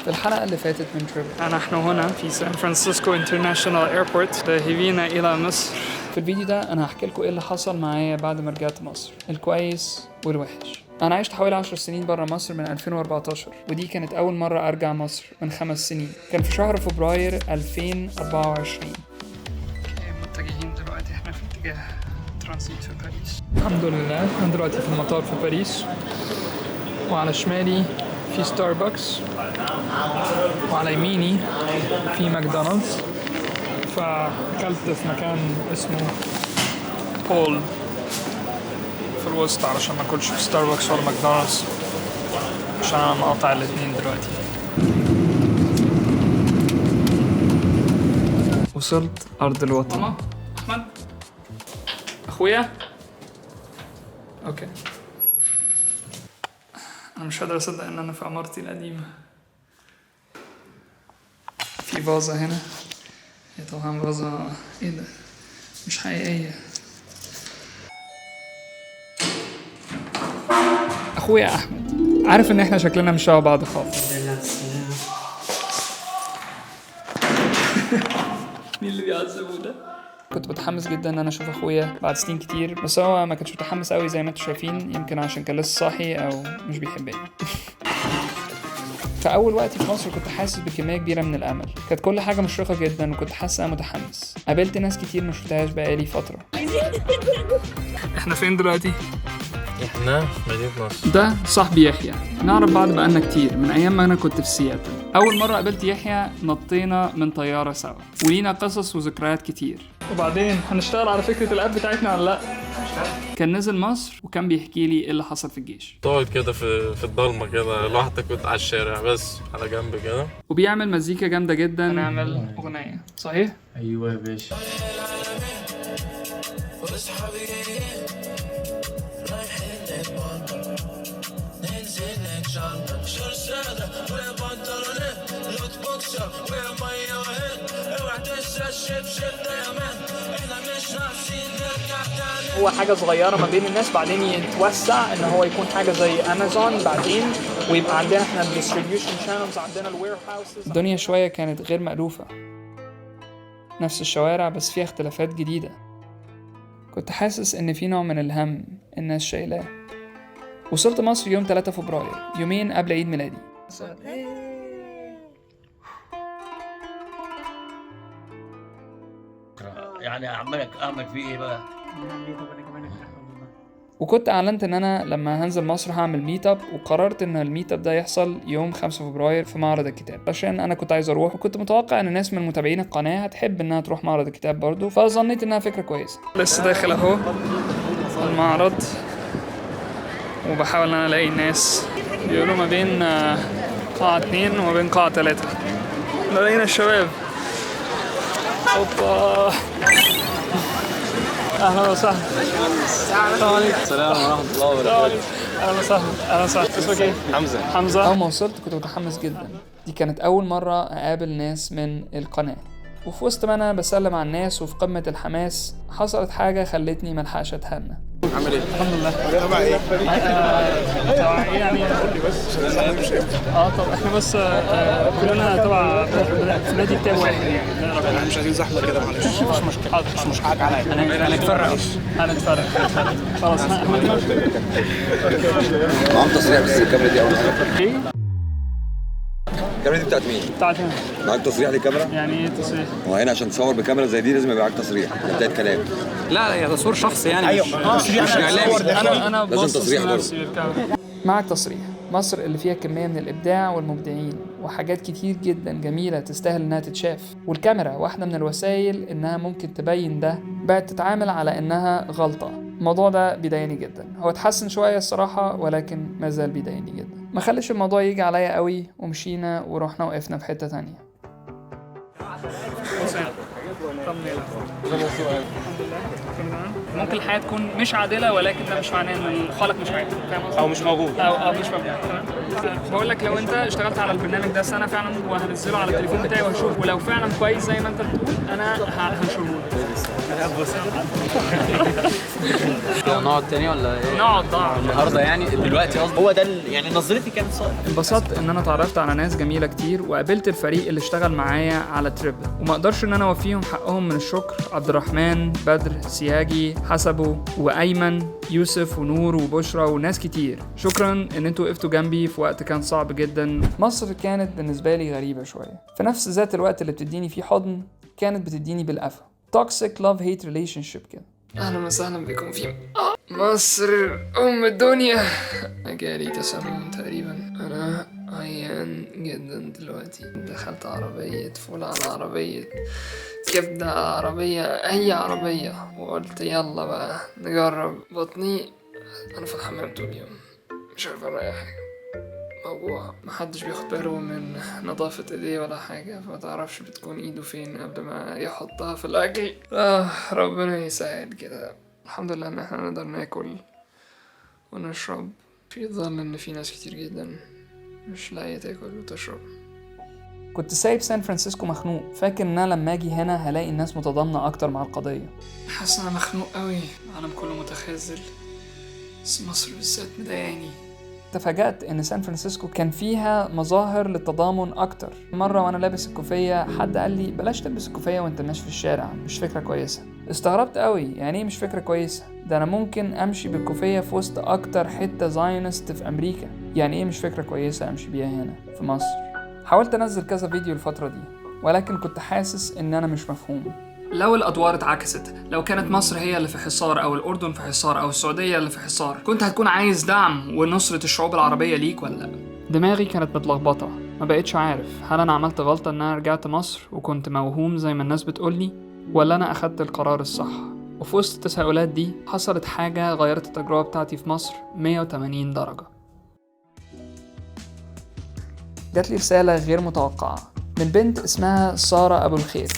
في الحلقة اللي فاتت من تريب نحن هنا في سان فرانسيسكو انترناشونال ايربورت ذاهبين إلى مصر. في الفيديو ده أنا هحكي لكم إيه اللي حصل معايا بعد ما رجعت مصر، الكويس والوحش. أنا عشت حوالي 10 سنين برا مصر من 2014، ودي كانت أول مرة أرجع مصر من 5 سنين. كان في شهر فبراير 2024. متجهين دلوقتي احنا في اتجاه ترانزيت في باريس. الحمد لله أنا دلوقتي في المطار في باريس، وعلى شمالي في ستاربكس، وعلى يميني في ماكدونالدز. فأكلت في مكان اسمه بول في الوسط علشان ما اكلش في ستاربكس ولا ماكدونالدز، عشان انا مقاطع الاتنين دلوقتي. وصلت ارض الوطن. احمد اخويا، اوكي. انا مش قادر اصدق ان انا في عمارتي القديمه. في فازه هنا، هي طبعا فازه ايه ده، مش حقيقيه. اخويا احمد، عارف ان احنا شكلنا مش شبه بعض خالص. مين اللي بيعذبه ده؟ كنت متحمس جدا ان انا اشوف اخويا بعد سنين كتير، بس هو ما كانش متحمس قوي زي ما انتم شايفين، يمكن عشان كان لسه صاحي او مش بيحبني. فاول وقتي في مصر كنت حاسس بكميه كبيره من الامل، كانت كل حاجه مشرقه جدا وكنت حاسس انا متحمس. قابلت ناس كتير ما شفتهاش بقالي فتره. احنا فين دلوقتي؟ احنا في مدينة نصر. ده صاحبي يحيى، نعرف بعض بقالنا كتير من ايام ما انا كنت في سياتل. اول مره قابلت يحيى نطينا من طياره سوا، ولينا قصص وذكريات كتير. وبعدين هنشتغل على فكره الاب بتاعتنا ولا لا؟ كان نزل مصر وكان بيحكي لي ايه اللي حصل في الجيش، تقعد كده في الضلمه كده لوحدك، كنت على الشارع بس على جنب كده، وبيعمل مزيكا جامده جدا. هنعمل اغنيه صحيح؟ ايوه يا باشا. هو حاجة صغيرة ما بين الناس، بعدين يتوسع ان هو يكون حاجة زي امازون بعدين، ويبقى عندنا احنا الديستريبيوشن شانلز، عندنا الوير هاوسز. الدنيا شوية كانت غير مألوفة، نفس الشوارع بس فيها اختلافات جديدة. كنت حاسس ان في نوع من الهم الناس شايلاه. وصلت مصر يوم 3 فبراير، يومين قبل عيد ميلادي. يعني اعمل فيه ايه بقى؟ وكنت اعلنت ان انا لما هنزل مصر هعمل ميت اب، وقررت ان الميت اب ده يحصل يوم 5 فبراير في معرض الكتاب، عشان انا كنت عايز اروح، وكنت متوقع ان الناس من متابعين القناه هتحب انها تروح معرض الكتاب برضو، فظنيت انها فكره كويسه. لسه داخل اهو المعرض، وبحاول ان انا الاقي الناس. بيقولوا ما بين قاعه 2 وما بين قاعه 3. لقينا الشباب. اوبا، اهلا وسهلا. السلام عليكم. السلام ورحمه الله وبركاته. اهلا وسهلا. اهلا وسهلا. اسمك ايه؟ حمزه. اول ما وصلت كنت متحمس جدا، دي كانت اول مره اقابل ناس من القناه. وفي وسط ما انا بسلم على الناس وفي قمه الحماس، حصلت حاجه خلتني ملحقش اتهنى. عامل ايه؟ الحمد لله. تبع ايه؟ تبع ايه يعني؟ طب احنا بس كلنا تبع في نادي كتاب واحد يعني. مش عايزين زحمه كده، معلش. مش مشكله. مش مشكله عليا. هنتفرق خلاص. معاهم تصريح بس الكاميرا دي اول حاجه. ايه؟ الكاميرا دي بتاعت مين؟ بتاعت هنا. معاك تصريح للكاميرا؟ يعني ايه تصريح؟ هو هنا عشان تصور بكاميرا زي دي لازم يبقى معاك تصريح، ده بدايه كلام. لا يا تصوير شخصي يعني. ايوه تصريح مش اعلامي. انا لازم تصريح برضه. معك تصريح. مصر اللي فيها كمية من الإبداع والمبدعين وحاجات كتير جدا جميلة تستاهل إنها تتشاف، والكاميرا واحدة من الوسائل إنها ممكن تبين ده، بقت تتعامل على إنها غلطة. الموضوع ده بيضايقني جدا. هو اتحسن شوية الصراحة، ولكن مازال بيضايقني جدا. ما خليش الموضوع يجي عليا قوي، ومشينا ورحنا وقفنا في حتة تانية. ممكن الحياة تكون مش عادلة، ولكن ده مش معناه ان الخالق مش عادل، فاهم قصدي؟ او مش موجود او مش موجود. تمام. بقول لك لو انت اشتغلت على البرنامج ده سنة فعلا وهنزله على التليفون بتاعي وهشوف، ولو فعلا كويس زي ما انت بتقول انا هنشره لك. نقعد تاني ولا ايه؟ نقعد النهارده يعني دلوقتي قصدي. هو ده يعني نظرتي كانت صح. انبسطت ان انا اتعرفت على ناس جميله كتير، وقابلت الفريق اللي اشتغل معايا على تريبل، وما اقدرش ان انا اوفيهم حقهم من الشكر. عبد الرحمن، بدر، سياجي، حسبه، وايمن، يوسف ونور وبشرى وناس كتير. شكرا ان انتوا وقفتوا جنبي في وقت كان صعب جدا. مصر كانت بالنسبه لي غريبه شويه، في نفس ذات الوقت اللي بتديني فيه حضن كانت بتديني بالقفا. توكسيك لاف هيت ريليشن شيب كده. اهلا وسهلا بكم في مصر ام الدنيا. جالي تسمم تقريبا، انا عيان جدا دلوقتي. دخلت عربية فول على عربية كبدة على عربية اي عربية، وقلت يلا بقى نجرب. بطني انا في الحمام طول اليوم، مش عارف اعمل اي حاجة، موجوع. محدش بياخد باله من نظافة ايديه ولا حاجة، فما تعرفش بتكون ايده فين قبل ما يحطها في الاكل. ربنا يساعد كده. الحمد لله ان احنا نقدر ناكل ونشرب، في ظل ان في ناس كتير جدا مش لاقية تاكل وتشرب. كنت سايب سان فرانسيسكو مخنوق، فاكر ان انا لما اجي هنا هلاقي الناس متضامنة اكتر مع القضية. حاسس انا مخنوق قوي، العالم كله متخاذل، بس مصر بالذات مضايقاني. تفاجأت ان سان فرانسيسكو كان فيها مظاهر للتضامن اكتر. مرة وانا لابس الكوفية حد قال لي بلاش تلبس الكوفية وانت ماشي في الشارع، مش فكرة كويسة. استغربت قوي، يعني ايه مش فكرة كويسة؟ ده انا ممكن امشي بالكوفية في وسط اكتر حتة زاينست في امريكا، يعني ايه مش فكرة كويسة امشي بيها هنا في مصر؟ حاولت انزل كذا فيديو الفترة دي، ولكن كنت حاسس ان انا مش مفهوم. لو الادوار اتعكست، لو كانت مصر هي اللي في حصار او الاردن في حصار او السعوديه اللي في حصار، كنت هتكون عايز دعم ونصره الشعوب العربيه ليك ولا لا؟ دماغي كانت متلخبطه، ما بقتش عارف هل انا عملت غلطه ان انا رجعت مصر وكنت موهوم زي ما الناس بتقولي، ولا انا اخدت القرار الصح. وفي وسط التساؤلات دي حصلت حاجه غيرت التجربه بتاعتي في مصر 180 درجه. جات لي رساله غير متوقعه من بنت اسمها ساره ابو الخير.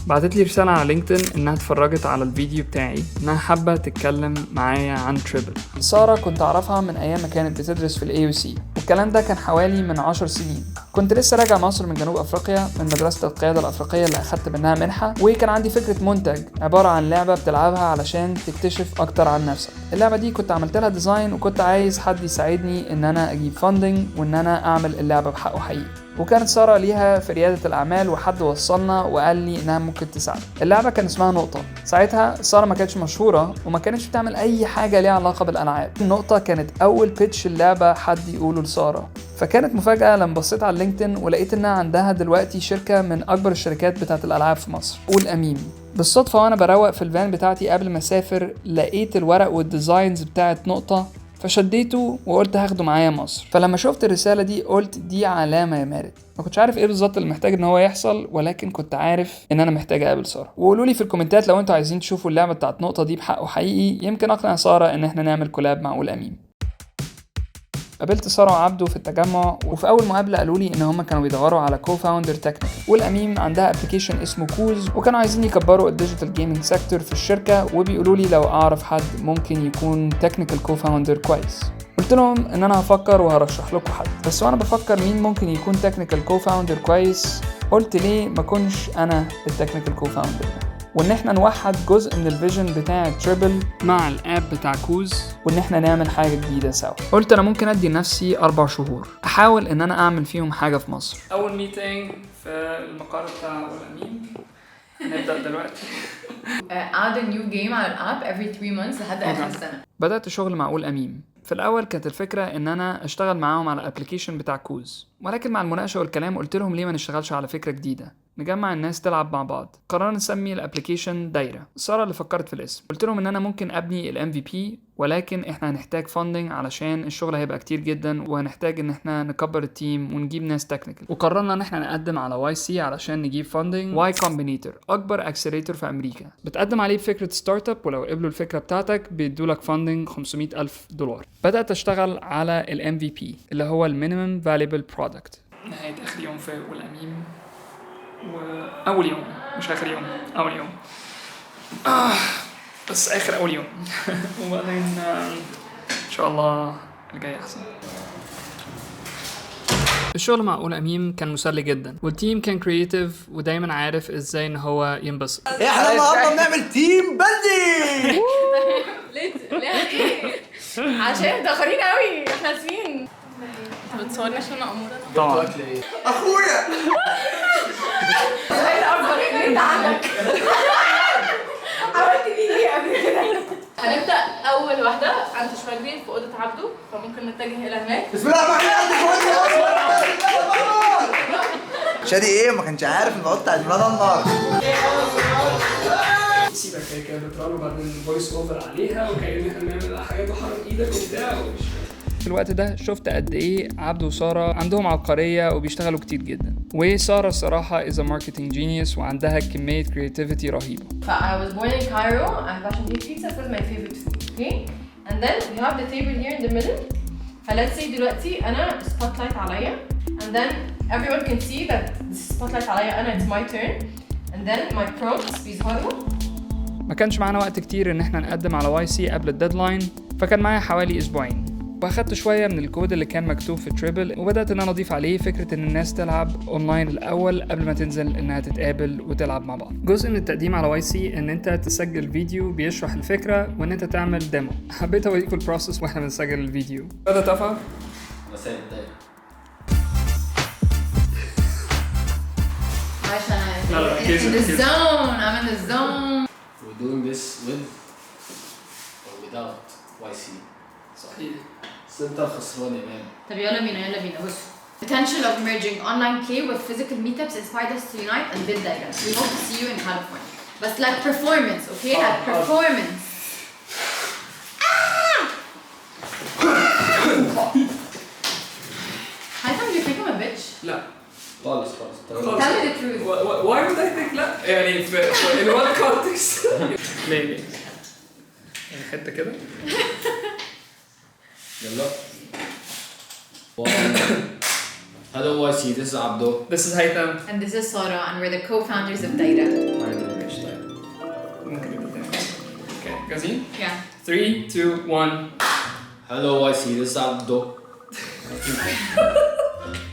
بعتت لي رسالة على لينكدين إنها اتفرجت على الفيديو بتاعي، إنها حابة تتكلم معايا عن تريبل. سارة كنت أعرفها من أيام ما كانت بتدرس في الAUC، والكلام ده كان حوالي من 10 سنين. كنت لسه راجع مصر من جنوب أفريقيا من مدرسة القيادة الأفريقية اللي أخدت منها منحة، وكان عندي فكرة منتج عبارة عن لعبة بتلعبها علشان تكتشف أكتر عن نفسك. اللعبة دي كنت عملت لها ديزاين، وكنت عايز حد يساعدني إن أنا أجيب فاندنج وإن أنا أعمل اللعبة بحقه حقيقي. وكانت سارة ليها في ريادة الأعمال، وحد وصلنا وقال لي إنها ممكن تساعد. اللعبة كان اسمها نقطة. ساعتها سارة ما كانتش مشهورة وما كانتش بتعمل أي حاجة ليها علاقة بالألعاب. النقطة كانت أول بيتش اللعبة حد يقوله لسارة، فكانت مفاجأة لما بصيت على لينكدين ولقيت إنها عندها دلوقتي شركة من أكبر الشركات بتاعة الألعاب في مصر، قول أميم. بالصدفة وأنا بروق في الفان بتاعتي قبل ما أسافر لقيت الورق والديزاينز بتاعة نقطة، فشديته وقلت هاخده معايا مصر. فلما شفت الرسالة دي قلت دي علامة يا مارد. ما كنتش عارف ايه بالظبط اللي محتاج ان هو يحصل، ولكن كنت عارف ان انا محتاج اقابل سارة. وقولوا لي في الكومنتات لو انتوا عايزين تشوفوا اللعبة بتاعت نقطة دي بحقه حقيقي، يمكن اقنع سارة ان احنا نعمل كولاب مع قول اميم. قابلت سارة وعبده في التجمع، وفي اول مقابله قالوا لي ان هم كانوا بيدوروا على كو-فاوندر تكنيكال. والاميم عندها ابلكيشن اسمه كوز، وكانوا عايزين يكبروا الديجيتال جيمنج سيكتور في الشركه، وبيقولوا لي لو اعرف حد ممكن يكون تكنيكال كو-فاوندر كويس. قلت لهم ان انا هفكر وهرشح لكم حد، بس وانا بفكر مين ممكن يكون تكنيكال كو-فاوندر كويس قلت ليه ما كنش انا التكنيكال كو-فاوندر، وان احنا نوحد جزء من الفيجن بتاع تريبل مع الاب بتاع كوز، وان احنا نعمل حاجه جديده سوا. قلت انا ممكن ادي نفسي 4 شهور احاول ان انا اعمل فيهم حاجه في مصر. اول ميتنج في المقر بتاع الامين، نبدا دلوقتي. add a new game على الاب every 3 months لحد اخر السنه. بدات شغل مع قول امين. في الاول كانت الفكره ان انا اشتغل معاهم على الابلكيشن بتاع كوز، ولكن مع المناقشه والكلام قلت لهم ليه ما نشتغلش على فكره جديده نجمع الناس تلعب مع بعض. قررنا نسمي الابلكيشن دايره. ساره اللي فكرت في الاسم. قلت لهم ان انا ممكن ابني الMVP، ولكن احنا هنحتاج فاندنج علشان الشغل هيبقى كتير جدا، وهنحتاج ان احنا نكبر التيم ونجيب ناس تكنيكال. وقررنا ان احنا نقدم على YC علشان نجيب فاندنج. Y Combinator اكبر اكسلريتور في امريكا، بتقدم عليه بفكره ستارت اب، ولو قبلوا الفكره بتاعتك بيدولك فاندنج $500,000. بدات اشتغل على الMVP اللي هو المينيمم فاليبل برودكت. نهايه اخر يوم في قول امين وأول يوم مش آخر يوم، أول يوم بس آخر أول يوم وبعدين إن شاء الله الجاي أحسن. الشغل مع أولى أميم كان مسلي جدا، والتيم كان كرييتيف ودايما عارف ازاي ان هو ينبسط. احنا النهارده بنعمل تيم بلدي. ليه؟ عشان متأخرين قوي، احنا اسفين. انت بتصورني عشان انا اموره؟ طبعا. اخويا ايه الاكبر اللي انت عندك؟ عملت بيه ايه قبل كده؟ هنبدأ أول واحدة عند شوية في أوضة عبده، فممكن نتجه إلى هناك. بسم الله الرحمن الرحيم. شادي ايه ما كانش عارف الموضوع بتاع المدى النار. سيبك كده بترن وبعدين فويس اوفر عليها وكأن احنا بنعمل حاجات وحرك ايدك وبتاع. في الوقت ده شفت قد ايه عبده وساره عندهم عبقريه وبيشتغلوا كتير جدا، وساره الصراحه is a marketing genius وعندها كميه creativity رهيبه. I was born in Cairo and passion pizza was my favorite food, okay? And then we have the table here in the middle. Let's say دلوقتي أنا spotlight عليا and then everyone can see that this spotlight عليا أنا it's my turn and then my prompts بيظهروا. ما كانش معانا وقت كتير ان احنا نقدم على YC قبل الديدلاين، فكان معايا حوالي اسبوعين، واخدت شويه من الكود اللي كان مكتوب في تريبل وبدات ان انا اضيف عليه فكره ان الناس تلعب اونلاين الاول قبل ما تنزل انها تتقابل وتلعب مع بعض. جزء من التقديم على YC ان انت تسجل فيديو بيشرح الفكره وان انت تعمل ديمو. حبيت اوريكم البروسيس واحنا بنسجل الفيديو. بدأ تفهم؟ مساء I'm in the zone. I'm in the zone. We're doing this with or without YC. صحيح. بس انت الخسران يا مان. طب يلا بينا بص. Potential of merging online play with physical meetups inspired us to unite and build Daira. We hope to see you in California. But like performance, okay? Like performance. How come you think I'm a bitch? لا. خالص. Tell me the truth. Why would I think لا؟ يعني في in what context؟ ليه؟ يعني حتة كده؟ يلا. Hello YC, this is Abdo. This is Haytham. And this is Sara, and we're the co-founders of Daira. ممكن يبقى تاني. Okay, جاهزين؟ Yeah. 3, 2, 1. Hello YC, this is Abdo.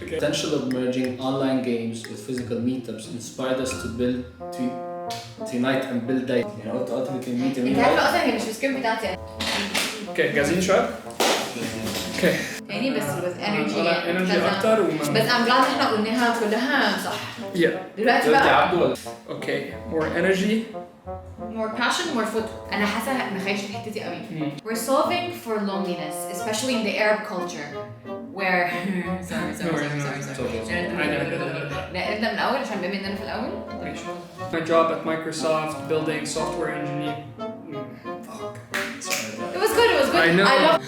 Potential of merging online games with physical meetups inspired us to unite and build Daira. You know, to ultimately meet and انت عارفة اصلا هي مش السكريبت بتاعتي. Okay, جاهزين شباب؟ Okay. يعني بس energy. energy أكتر بس I'm glad احنا قلناها كلها صح. Yeah. دلوقتي بقى. Okay, more energy. More passion, more foot. أنا حاسة نخيش حتتي قوي. We're solving for loneliness, especially in the Arab culture, where sorry. نبدأ من الأول عشان بما إننا في الأول. My job at Microsoft, building software engineer. Fuck. Sorry. It was good. I know. I love.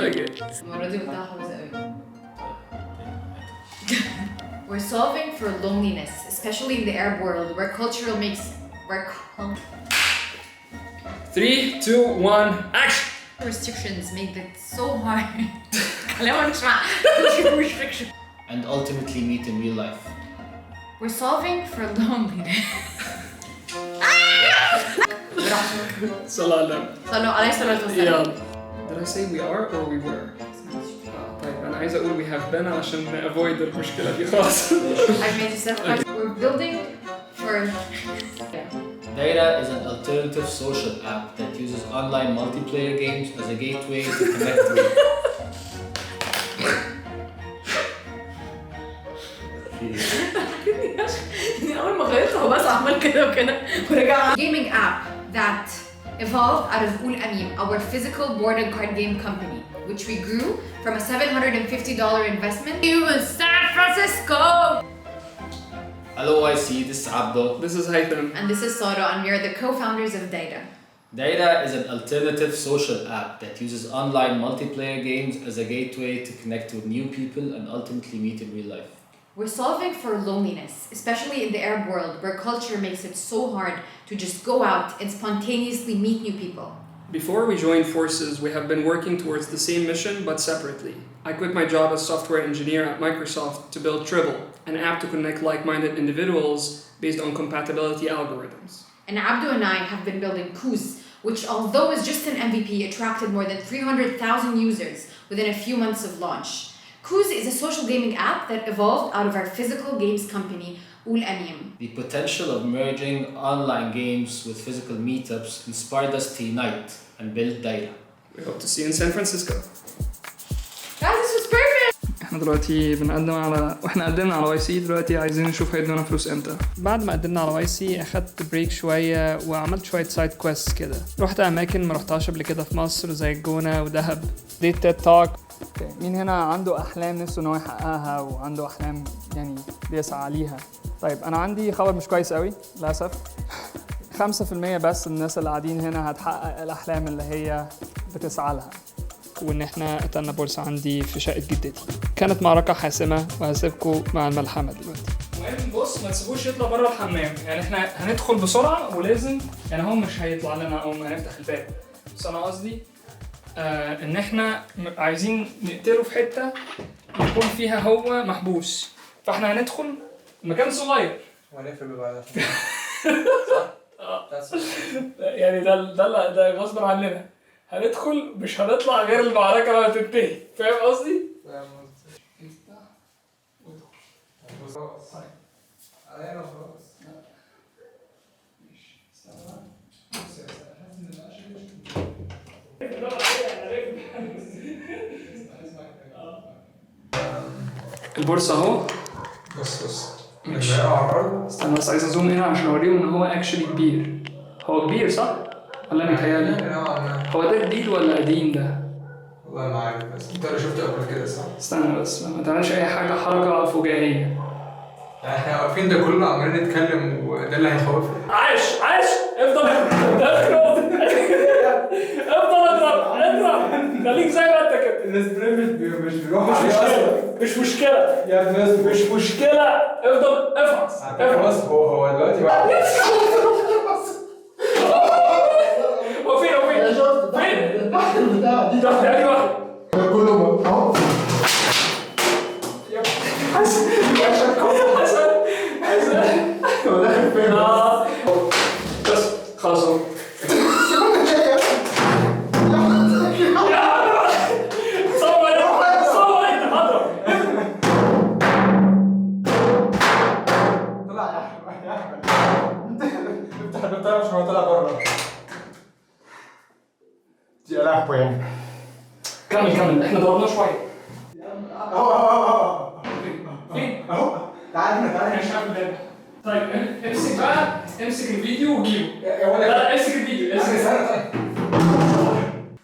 Okay. المرة دي قلتها خالص قوي. We're solving for loneliness, especially in the Arab world, where 3, 2, 1, action! restrictions make it so hard. كلام مش مع restriction. and ultimately meet in real life. We're solving for loneliness. صلاة على صلوا عليه الصلاة والسلام. يلا. Did I say we are or we were? طيب أنا عايز أقول we have been عشان avoid المشكلة دي خالص. I've made you step back. We're building for. Daira is an alternative social app that uses online multiplayer games as a gateway to connect with. أول ما غيرته بس عمل كده وكده ورجع. Gaming app that evolved out of Ul Amim, our physical board and card game company, which we grew from a $750 investment in San Francisco. Hello YC, this is Abdo. This is Haytham. And this is Sara, and we are the co-founders of Daira. Daira is an alternative social app that uses online multiplayer games as a gateway to connect with new people and ultimately meet in real life. We're solving for loneliness, especially in the Arab world where culture makes it so hard to just go out and spontaneously meet new people. Before we joined forces, we have been working towards the same mission but separately. I quit my job as software engineer at Microsoft to build Tribble, an app to connect like-minded individuals based on compatibility algorithms. And Abdu and I have been building Kuz, which although is just an MVP, attracted more than 300,000 users within a few months of launch. Kuz is a social gaming app that evolved out of our physical games company, Ul Aniyam. The potential of merging online games with physical meetups inspired us to unite and build Daira. We hope to see you in San Francisco. Guys, this was perfect! احنا دلوقتي واحنا قدمنا على YC دلوقتي عايزين نشوف هيدونا فلوس امتى. بعد ما قدمنا على YC اخدت بريك شويه وعملت شويه سايد كويست كده. رحت اماكن ما رحتهاش قبل كده في مصر زي الجونه ودهب. ديت تيد توك. مين هنا عنده احلام نفسه ان هو يحققها وعنده احلام يعني بيسعى ليها؟ طيب انا عندي خبر مش كويس قوي للاسف. 5% بس الناس اللي قاعدين هنا هتحقق الاحلام اللي هي بتسعى لها. وان احنا قتلنا بورصة عندي في شقة جدتي. كانت معركة حاسمة وهسيبكم مع الملحمة دلوقتي. المهم بص ما تسيبوش يطلع بره الحمام، يعني احنا هندخل بسرعة ولازم يعني هو مش هيطلع لنا او ما هنفتح الباب. بس انا قصدي ان احنا عايزين نقتله في حتة يكون فيها هو محبوس، فاحنا هندخل مكان صغير ونقفل ببعض. يعني ده غصب عننا. هندخل مش هنطلع غير المعركة لما تنتهي، فاهم قصدي؟ فاهم قصدي. خلاص. علينا خلاص. البورصة اهو. بص. استنى بس عايز ازوم هنا عشان اوريهم ان هو اكشلي كبير. هو كبير صح؟ ولا متهيألي؟ هو ده جديد ولا قديم ده؟ والله ما عارف بس انت اللي شفته قبل كده صح؟ استنى بس ما تعملش اي حركة فجائية. يعني احنا واقفين ده كله عمالين نتكلم وده اللي هيخوفنا. عاش افضل اضرب خليك زي ما انت كده. السبرين مش بيروح عليه مش مشكلة يا ابني مش مشكلة افضل افحص. بص هو دلوقتي واحد. هو فين؟ دي تحت أي واحد كله اهو. حسن هو داخل فين؟ بس خلاص اهو. مش هو طلع بره. يا لهوي يعني. كمل احنا ضربناه شويه. اهو فين؟ اهو تعالى مش عارف الباب. طيب امسك الفيديو وجيبه. لا امسك الفيديو.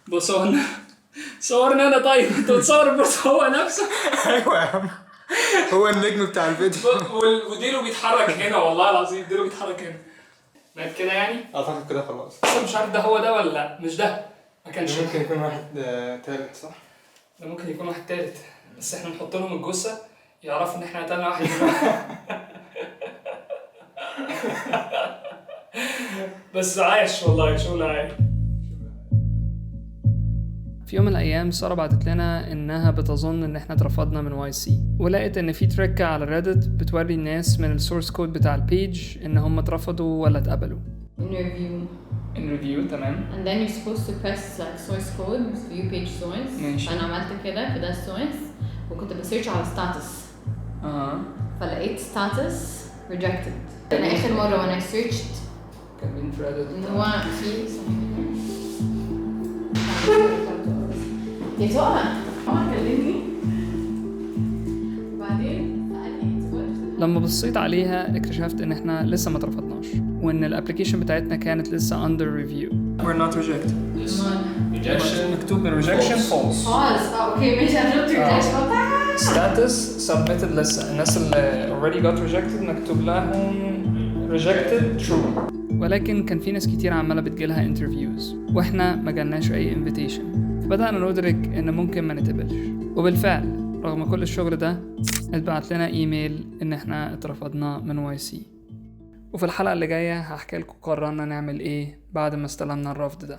بص صورنا انا. طيب انت بتصور بس هو نفسه. ايوه يا عم هو النجم بتاع الفيديو. وديله بيتحرك هنا والله العظيم ديله بيتحرك هنا. بقت كده يعني؟ اعتقد كده خلاص. بس مش عارف ده هو ده ولا لا. مش ده ما كانش. ممكن يكون واحد تالت صح؟ ده ممكن يكون واحد تالت بس احنا نحط لهم الجثه يعرفوا ان احنا قتلنا واحد. بس عايش والله شغل عايش. في يوم من الايام ساره بعتت لنا انها بتظن ان احنا اترفضنا من YC ولقيت ان في تريكه على ريدت بتوري الناس من السورس كود بتاع البيج ان هم اترفضوا ولا اتقبلوا. In review تمام. And then you're supposed to press like source code view page source. ماشي. فأنا عملت كده في ده source وكنت بسيرش على status. فلقيت status rejected. أنا آخر مرة وأنا searched كان بين Reddit. إن هو في يا تقى ماما كلمني وبعدين لما بصيت عليها اكتشفت ان احنا لسه ما اترفضناش وان الابلكيشن بتاعتنا كانت لسه under review. We're not rejected. Rejection. مكتوب من rejection false. اوكي ماشي انا قلت rejection. status submitted لسه. الناس اللي already got rejected مكتوب لهم rejected true. ولكن كان في ناس كتير عمالة بتجيلها interviews واحنا ما جالناش اي invitation. فبدأنا ندرك ان ممكن ما نتقبلش وبالفعل رغم كل الشغل ده اتبعت لنا ايميل ان احنا اترفضنا من YC. وفي الحلقة اللي جاية هحكي لكم قررنا نعمل ايه بعد ما استلمنا الرفض ده.